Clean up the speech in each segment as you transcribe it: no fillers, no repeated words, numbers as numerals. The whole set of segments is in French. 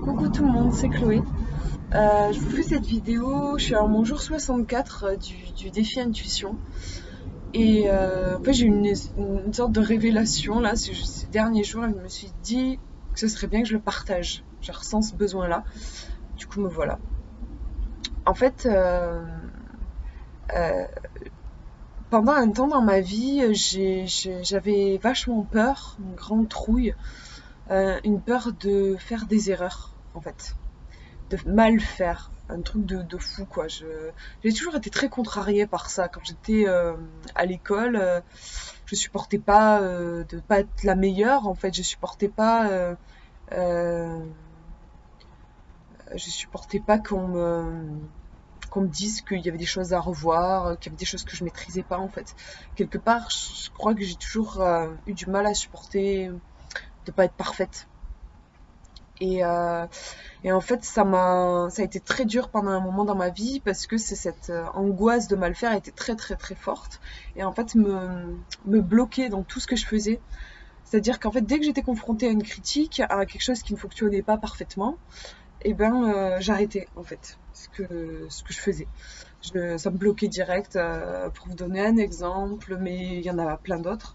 Coucou tout le monde, c'est Chloé. Je vous fais cette vidéo, je suis à mon jour 64 du défi intuition. Et en fait, j'ai eu une sorte de révélation là, ces derniers jours, et je me suis dit que ce serait bien que je le partage. Je ressens ce besoin-là. Du coup, me voilà. En fait, euh, pendant un temps dans ma vie, j'avais vachement peur, une grande trouille, une peur de faire des erreurs, en fait. De mal faire. Un truc de fou, quoi. J'ai toujours été très contrariée par ça. Quand j'étais à l'école, je supportais pas de pas être la meilleure, en fait. Euh, je supportais pas qu'on me dise qu'il y avait des choses à revoir, qu'il y avait des choses que je maîtrisais pas, en fait. Quelque part, je crois que j'ai toujours eu du mal à supporter de pas être parfaite. Et, euh, et en fait, ça a été très dur pendant un moment dans ma vie parce que c'est cette angoisse de mal faire était très très très forte et en fait me bloquait dans tout ce que je faisais. C'est-à-dire qu'en fait, dès que j'étais confrontée à une critique, à quelque chose qui ne fonctionnait pas parfaitement, et ben j'arrêtais en fait ce que je faisais. Ça me bloquait direct. Pour vous donner un exemple, mais il y en a plein d'autres.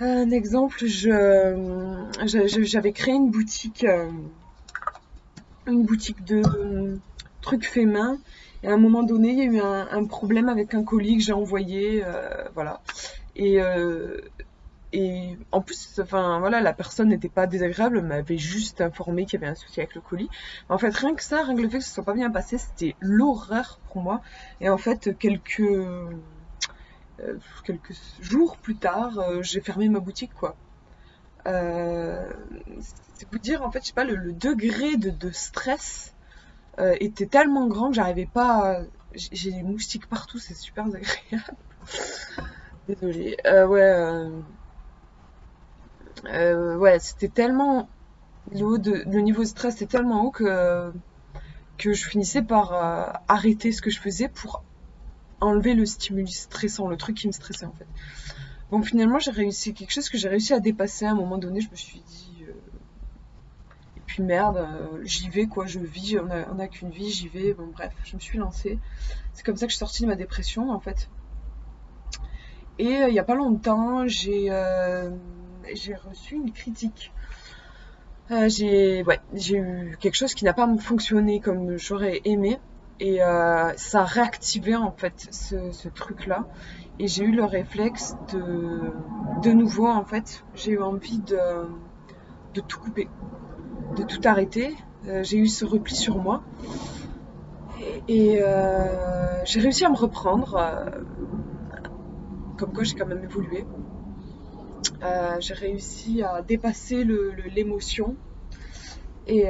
Un exemple, j'avais créé une boutique de trucs faits main. Et à un moment donné, il y a eu un problème avec un colis que j'ai envoyé, voilà. Et, euh, et en plus, enfin voilà, la personne n'était pas désagréable, elle m'avait juste informé qu'il y avait un souci avec le colis. En fait, rien que ça, rien que le fait que ce soit pas bien passé, c'était l'horreur pour moi. Et en fait, quelques jours plus tard, j'ai fermé ma boutique, quoi. Euh, c'est vous dire, en fait, je sais pas, le degré de stress était tellement grand que j'arrivais pas. J'ai des moustiques partout, c'est super désagréable. Désolée. Ouais, c'était tellement. Le niveau de stress était tellement haut que je finissais par arrêter ce que je faisais pour enlever le stimulus stressant, le truc qui me stressait en fait. Bon, finalement, j'ai réussi quelque chose que j'ai réussi à dépasser à un moment donné. Je me suis dit, et puis merde, j'y vais quoi, je vis, on a qu'une vie, j'y vais. Bon, bref, je me suis lancée. C'est comme ça que je suis sortie de ma dépression en fait. Et il y a pas longtemps, j'ai reçu une critique. J'ai eu quelque chose qui n'a pas fonctionné comme j'aurais aimé. Et ça a réactivé en fait ce truc-là. Et j'ai eu le réflexe de nouveau en fait, j'ai eu envie de tout couper, de tout arrêter. J'ai eu ce repli sur moi. Et j'ai réussi à me reprendre, comme quoi j'ai quand même évolué. J'ai réussi à dépasser l'émotion. Et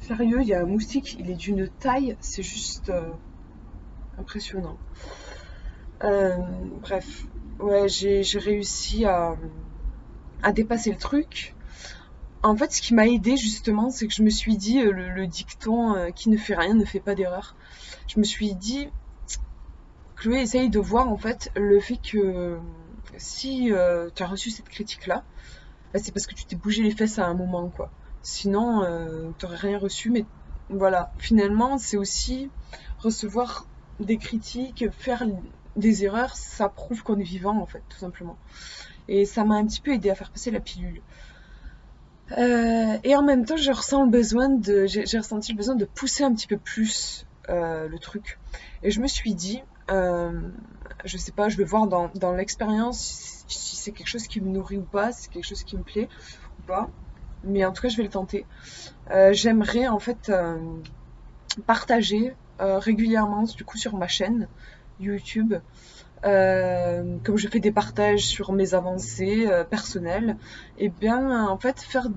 sérieux, il y a un moustique, il est d'une taille, c'est juste impressionnant. Euh, Bref, ouais, j'ai réussi à dépasser le truc. En fait, ce qui m'a aidé justement, c'est que je me suis dit le dicton qui ne fait rien ne fait pas d'erreur. Je me suis dit, Chloé, essaye de voir en fait le fait que si tu as reçu cette critique-là, bah, c'est parce que tu t'es bougé les fesses à un moment, quoi. Sinon, t'aurais rien reçu. Mais voilà, finalement, c'est aussi recevoir des critiques, faire des erreurs, ça prouve qu'on est vivant, en fait, tout simplement. Et ça m'a un petit peu aidé à faire passer la pilule. Et en même temps, j'ai ressenti le besoin de pousser un petit peu plus le truc. Et je me suis dit, je sais pas, je vais voir dans l'expérience si c'est quelque chose qui me nourrit ou pas, si c'est quelque chose qui me plaît ou pas. Mais en tout cas, je vais le tenter. J'aimerais en fait partager régulièrement, du coup, sur ma chaîne YouTube, comme je fais des partages sur mes avancées personnelles, et bien en fait faire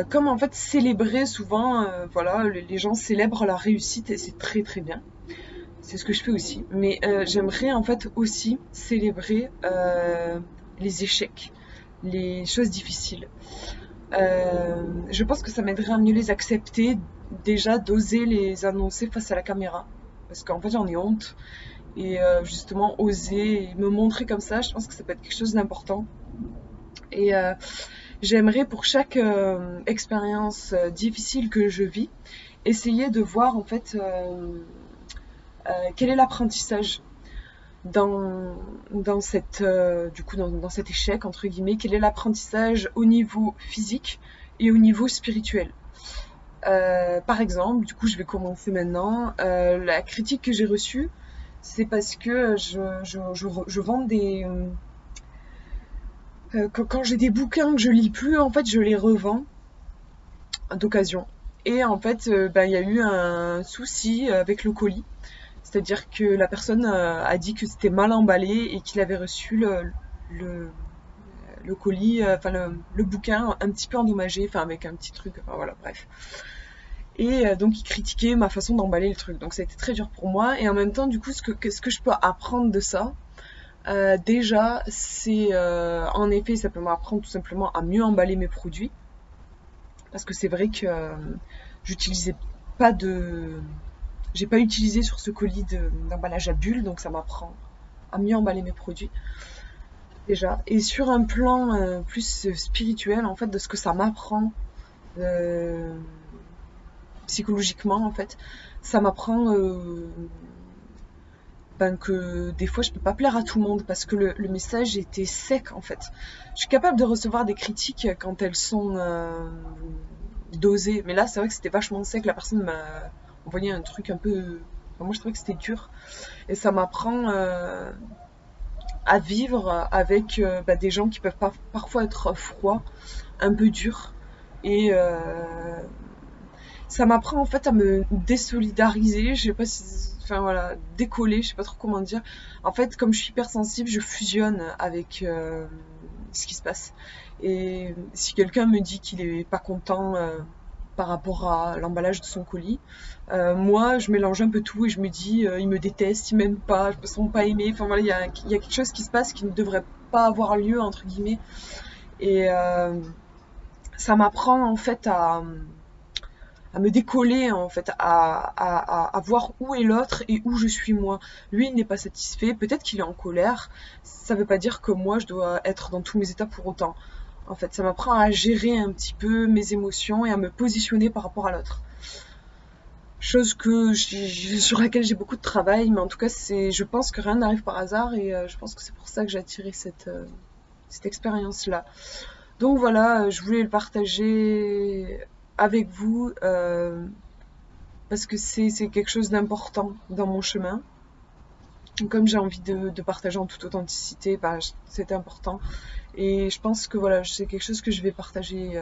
comme en fait célébrer souvent, voilà, les gens célèbrent la réussite et c'est très très bien. C'est ce que je fais aussi. Mais j'aimerais en fait aussi célébrer les échecs, les choses difficiles. Je pense que ça m'aiderait à mieux les accepter, déjà d'oser les annoncer face à la caméra. Parce qu'en fait j'en ai honte. Et justement, oser me montrer comme ça, je pense que ça peut être quelque chose d'important. Et j'aimerais pour chaque expérience difficile que je vis, essayer de voir en fait quel est l'apprentissage dans cette du coup dans cet échec entre guillemets, quel est l'apprentissage au niveau physique et au niveau spirituel. Par exemple, du coup je vais commencer maintenant. La critique que j'ai reçue, c'est parce que je vends des quand j'ai des bouquins que je lis plus, en fait je les revends d'occasion. Et en fait, il y a eu un souci avec le colis. C'est-à-dire que la personne a dit que c'était mal emballé et qu'il avait reçu le, le colis, le bouquin un petit peu endommagé, enfin avec un petit truc, enfin voilà, bref. Et donc il critiquait ma façon d'emballer le truc. Donc ça a été très dur pour moi. Et en même temps, du coup, ce que je peux apprendre de ça, déjà, c'est en effet, ça peut m'apprendre tout simplement à mieux emballer mes produits. Parce que c'est vrai que j'utilisais pas de j'ai pas utilisé sur ce colis d'emballage à bulles, donc ça m'apprend à mieux emballer mes produits déjà. Et sur un plan plus spirituel, en fait, de ce que ça m'apprend euh, psychologiquement, en fait, ça m'apprend que des fois je peux pas plaire à tout le monde parce que le message était sec en fait. Je suis capable de recevoir des critiques quand elles sont dosées, mais là c'est vrai que c'était vachement sec. La personne m'a envoyé un truc un peu. Enfin, moi je trouvais que c'était dur et ça m'apprend à vivre avec des gens qui peuvent parfois être froids, un peu durs et ça m'apprend en fait à me désolidariser, je sais pas si, enfin voilà, décoller, je sais pas trop comment dire. En fait, comme je suis hypersensible, je fusionne avec ce qui se passe. Et si quelqu'un me dit qu'il est pas content par rapport à l'emballage de son colis, moi je mélange un peu tout et je me dis il me déteste, il m'aime pas, je me sens pas aimée. Enfin voilà, il y a quelque chose qui se passe qui ne devrait pas avoir lieu entre guillemets. Et ça m'apprend en fait à me décoller en fait, à voir où est l'autre et où je suis moi. Lui, il n'est pas satisfait, peut-être qu'il est en colère, ça veut pas dire que moi je dois être dans tous mes états pour autant. En fait, ça m'apprend à gérer un petit peu mes émotions et à me positionner par rapport à l'autre. Chose sur laquelle j'ai beaucoup de travail, mais en tout cas, je pense que rien n'arrive par hasard et je pense que c'est pour ça que j'ai attiré cette expérience-là. Donc voilà, je voulais le partager avec vous parce que c'est quelque chose d'important dans mon chemin. Comme j'ai envie de partager en toute authenticité, c'est important. Et je pense que voilà, c'est quelque chose que je vais partager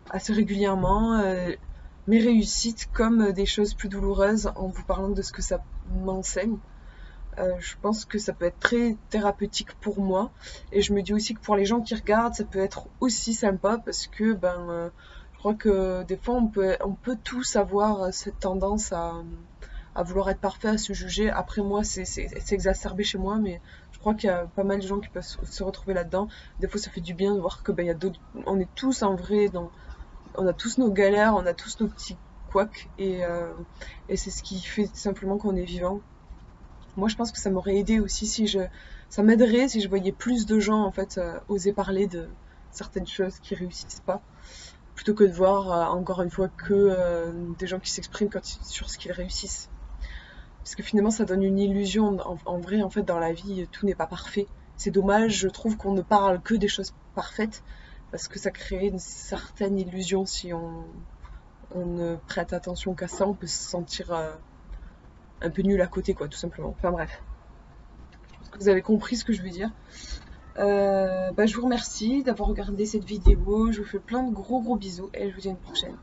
assez régulièrement. Mes réussites comme des choses plus douloureuses en vous parlant de ce que ça m'enseigne. Je pense que ça peut être très thérapeutique pour moi. Et je me dis aussi que pour les gens qui regardent, ça peut être aussi sympa parce que je crois que des fois on peut tous avoir cette tendance à vouloir être parfait, à se juger. Après moi, c'est exacerbé chez moi, mais je crois qu'il y a pas mal de gens qui peuvent se retrouver là-dedans. Des fois, ça fait du bien de voir que il y a d'autres. On est tous en vrai on a tous nos galères, on a tous nos petits couacs et c'est ce qui fait simplement qu'on est vivant. Moi, je pense que ça m'aurait aidé aussi ça m'aiderait si je voyais plus de gens en fait oser parler de certaines choses qui réussissent pas, plutôt que de voir encore une fois que des gens qui s'expriment sur ce qu'ils réussissent. Parce que finalement, ça donne une illusion. En vrai, en fait, dans la vie, tout n'est pas parfait. C'est dommage, je trouve qu'on ne parle que des choses parfaites parce que ça crée une certaine illusion. Si on ne prête attention qu'à ça, on peut se sentir un peu nul à côté, quoi, tout simplement. Enfin bref, je pense que vous avez compris ce que je veux dire. Je vous remercie d'avoir regardé cette vidéo. Je vous fais plein de gros bisous et je vous dis à une prochaine.